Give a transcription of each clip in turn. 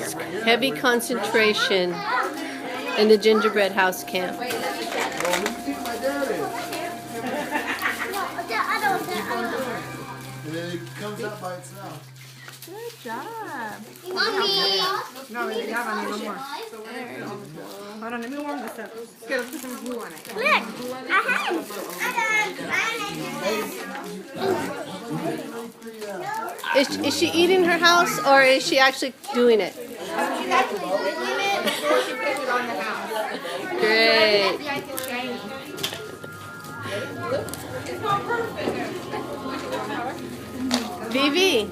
It's heavy concentration in the gingerbread house camp. It comes out by itself. Good job. Mommy! No, really, you have any more. Hold on, let me warm this up. Here, let's put some glue on it. Look! I have! Is she eating her house or is she actually doing it? She's actually doing it before she puts it on the house. Great. It's shiny. Vivi,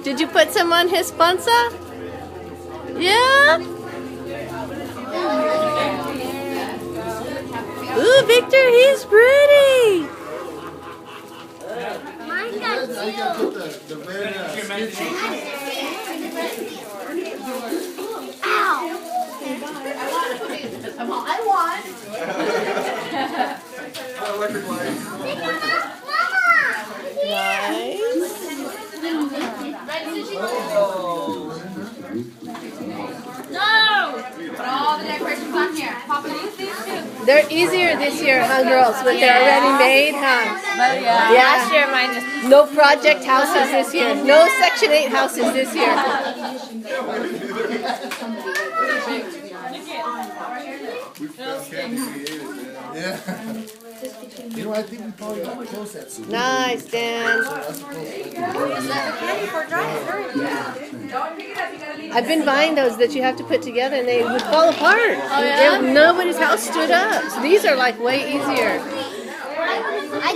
did you put some on his panza? Yeah? Ooh, Victor, he's pretty. Mine got I gotta put the red skin Ow! electric light. All the decorations on here. Papa, use these too. They're easier this year, huh, girls? But they're already made, huh? But yeah, last year mine just. No project houses this year. No Section 8 houses this year. Yeah. You know, I think we probably got close at some. Nice, Dan. I've been buying those that you have to put together and they would fall apart. Nobody's house stood up. So these are like way easier. I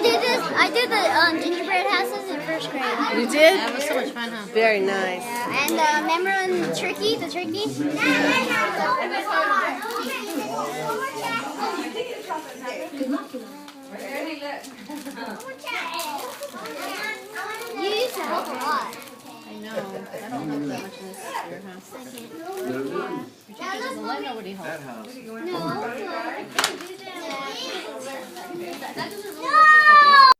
did the gingerbread houses in first grade. You did? That was so much fun, huh? Very nice. And remember when the turkey? You used to help a lot. I know. I don't help that much in this year, huh? Your teacher doesn't let nobody help. No.